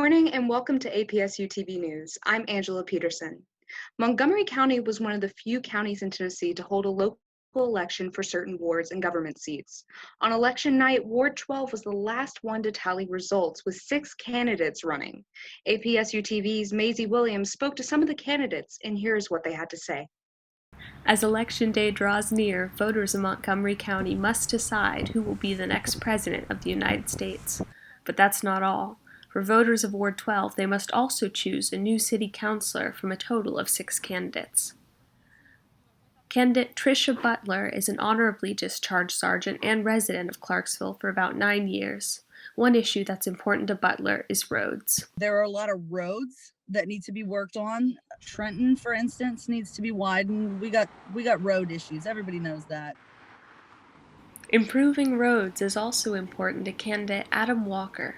morning and welcome to APSU-TV News. I'm Angela Peterson. Montgomery County was one of the few counties in Tennessee to hold a local election for certain wards and government seats. On election night, Ward 12 was the last one to tally results with 6 candidates running. APSU-TV's Maisie Williams spoke to some of the candidates, and here's what they had to say. As Election Day draws near, voters in Montgomery County must decide who will be the next president of the United States. But that's not all. For voters of Ward 12, they must also choose a new city councilor from a total of 6 candidates. Candidate Tricia Butler is an honorably discharged sergeant and resident of Clarksville for about 9 years. One issue that's important to Butler is roads. There are a lot of roads that need to be worked on. Trenton, for instance, needs to be widened. We got road issues. Everybody knows that. Improving roads is also important to candidate Adam Walker.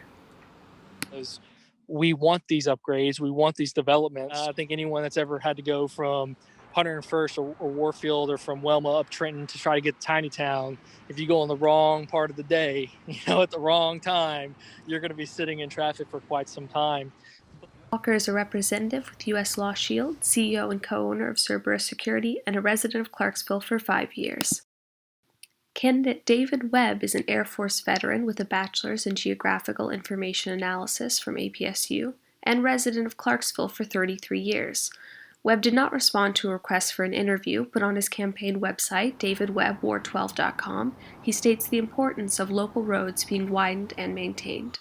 We want these upgrades. We want these developments. I think anyone that's ever had to go from 101st or Warfield or from Wilma up Trenton to try to get to Tiny Town, if you go in the wrong part of the day, at the wrong time, you're going to be sitting in traffic for quite some time. Walker is a representative with U.S. Law Shield, CEO and co-owner of Cerberus Security, and a resident of Clarksville for 5 years. Candidate David Webb is an Air Force veteran with a bachelor's in Geographical Information Analysis from APSU and resident of Clarksville for 33 years. Webb did not respond to a request for an interview, but on his campaign website, davidwebbward12.com, he states the importance of local roads being widened and maintained.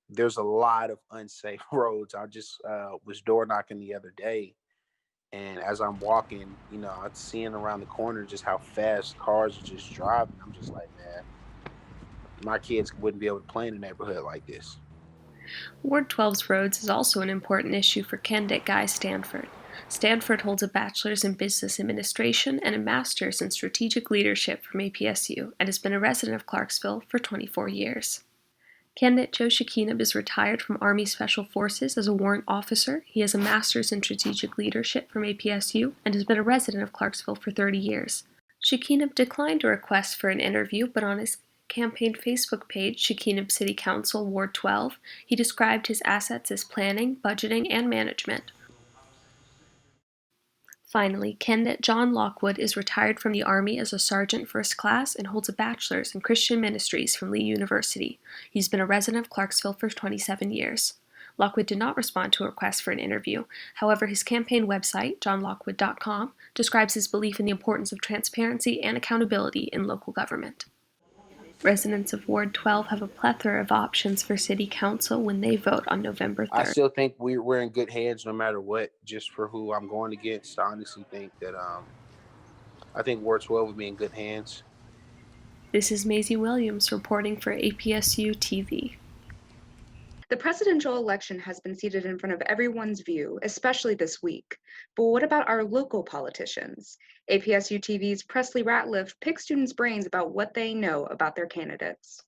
There's a lot of unsafe roads. I just was door knocking the other day, and as I'm walking, I'm seeing around the corner just how fast cars are just driving. I'm just like, man, my kids wouldn't be able to play in a neighborhood like this. Ward 12's roads is also an important issue for candidate Guy Stanford. Stanford holds a bachelor's in business administration and a master's in strategic leadership from APSU and has been a resident of Clarksville for 24 years. Candidate Joe Shekinab is retired from Army Special Forces as a warrant officer. He has a master's in strategic leadership from APSU and has been a resident of Clarksville for 30 years. Shekinab declined a request for an interview, but on his campaign Facebook page, Shekinab City Council, Ward 12, he described his assets as planning, budgeting, and management. Finally, candidate John Lockwood is retired from the Army as a sergeant first class and holds a bachelor's in Christian Ministries from Lee University. He's been a resident of Clarksville for 27 years. Lockwood did not respond to a request for an interview. However, his campaign website, johnlockwood.com, describes his belief in the importance of transparency and accountability in local government. Residents of Ward 12 have a plethora of options for City Council when they vote on November 3rd. I still think we're in good hands no matter what, just for who I'm going against. I honestly think that I think Ward 12 would be in good hands. This is Maisie Williams reporting for APSU-TV. The presidential election has been seated in front of everyone's view, especially this week. But what about our local politicians? APSU-TV's Presley Ratliff picks students' brains about what they know about their candidates.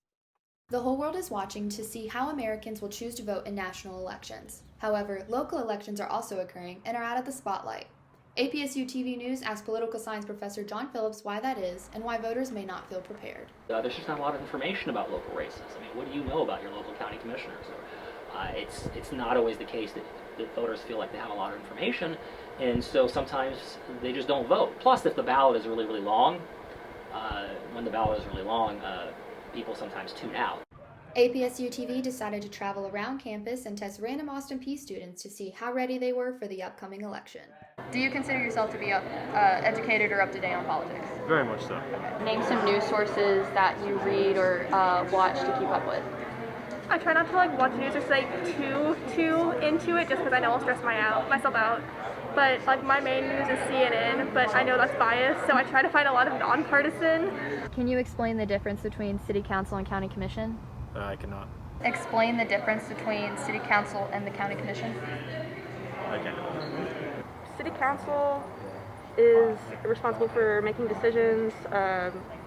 The whole world is watching to see how Americans will choose to vote in national elections. However, local elections are also occurring and are out of the spotlight. APSU-TV News asked political science professor John Phillips why that is and why voters may not feel prepared. There's just not a lot of information about local races. What do you know about your local county commissioners? It's not always the case that voters feel like they have a lot of information, and so sometimes they just don't vote. Plus, if the ballot is really, really long, people sometimes tune out. APSU-TV decided to travel around campus and test random Austin Peay students to see how ready they were for the upcoming election. Do you consider yourself to be educated or up to date on politics? Very much so. Name some news sources that you read or watch to keep up with. I try not to watch news or stay too into it just because I know I'll stress myself out. But my main news is CNN, but I know that's biased, so I try to find a lot of nonpartisan. Can you explain the difference between City Council and County Commission? I cannot. Explain the difference between City Council and the County Commission. I cannot. City Council is responsible for making decisions,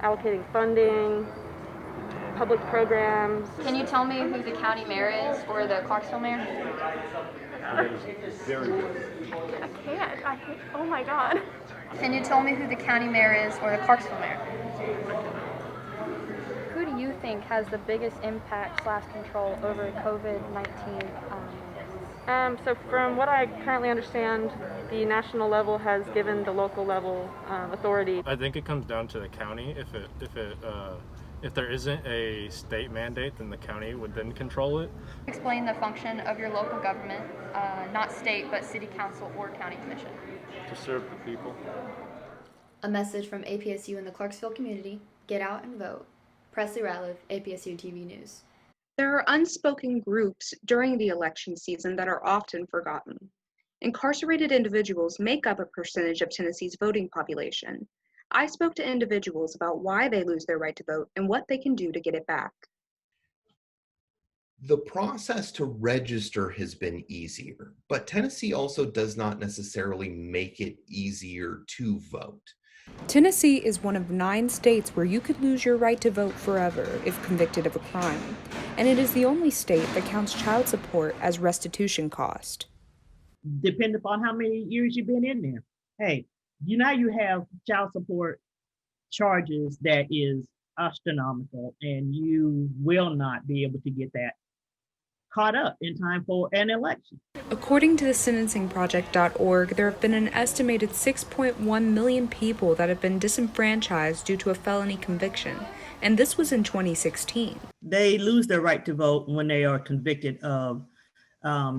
allocating funding, public programs. Can you tell me who the county mayor is or the Clarksville mayor? Very good. I can't. Oh my God. Can you tell me who the county mayor is or the Clarksville mayor? Who do you think has the biggest impact / control over COVID-19? So from what I currently understand, the national level has given the local level authority. I think it comes down to the county. If there isn't a state mandate, then the county would then control it. Explain the function of your local government, not state, but city council or county commission. To serve the people. A message from APSU and the Clarksville community. Get out and vote. Presley Ratliff, APSU-TV News. There are unspoken groups during the election season that are often forgotten. Incarcerated individuals make up a percentage of Tennessee's voting population. I spoke to individuals about why they lose their right to vote and what they can do to get it back. The process to register has been easier, but Tennessee also does not necessarily make it easier to vote. Tennessee is one of 9 states where you could lose your right to vote forever if convicted of a crime, and it is the only state that counts child support as restitution cost. Depending upon how many years you've been in there. Hey, you have child support charges that is astronomical, and you will not be able to get that caught up in time for an election. According to the sentencingproject.org, there have been an estimated 6.1 million people that have been disenfranchised due to a felony conviction, and this was in 2016. They lose their right to vote when they are convicted of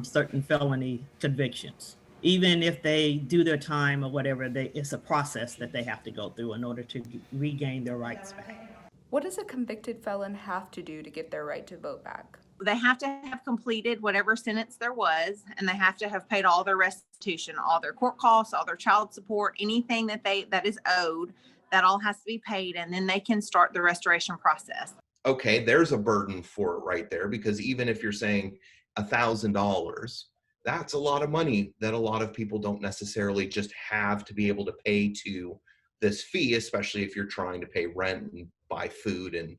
certain felony convictions. Even if they do their time or whatever, it's a process that they have to go through in order to regain their rights back. What does a convicted felon have to do to get their right to vote back? They have to have completed whatever sentence there was, and they have to have paid all their restitution, all their court costs, all their child support, anything that is owed, that all has to be paid, and then they can start the restoration process. Okay, there's a burden for it right there, because even if you're saying $1,000, that's a lot of money that a lot of people don't necessarily just have to be able to pay to this fee, especially if you're trying to pay rent and buy food and,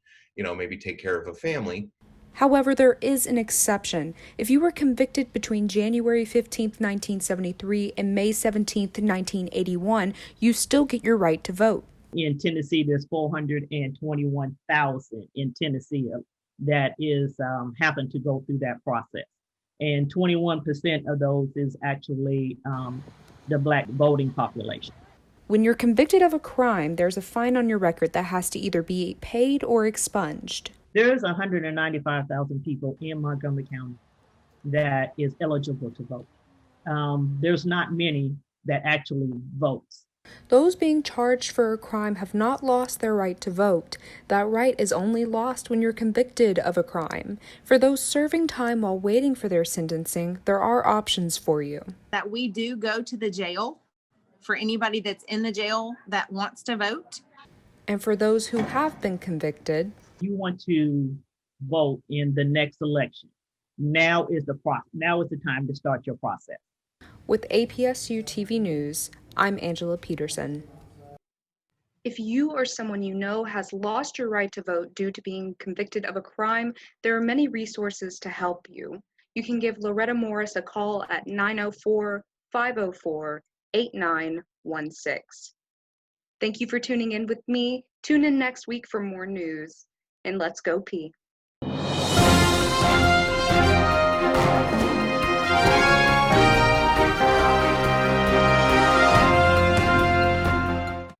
maybe take care of a family. However, there is an exception. If you were convicted between January 15, 1973 and May 17, 1981, you still get your right to vote. In Tennessee, there's 421,000 in Tennessee that is happen to go through that process. And 21% of those is actually the Black voting population. When you're convicted of a crime, there's a fine on your record that has to either be paid or expunged. There's 195,000 people in Montgomery County that is eligible to vote. There's not many that actually votes. Those being charged for a crime have not lost their right to vote. That right is only lost when you're convicted of a crime. For those serving time while waiting for their sentencing, there are options for you. That we do go to the jail for anybody that's in the jail that wants to vote. And for those who have been convicted, you want to vote in the next election. Now is the time to start your process. With APSU-TV News, I'm Angela Peterson. If you or someone you know has lost your right to vote due to being convicted of a crime, there are many resources to help you. You can give Loretta Morris a call at 904-504-8916. Thank you for tuning in with me. Tune in next week for more news. And let's go Peay.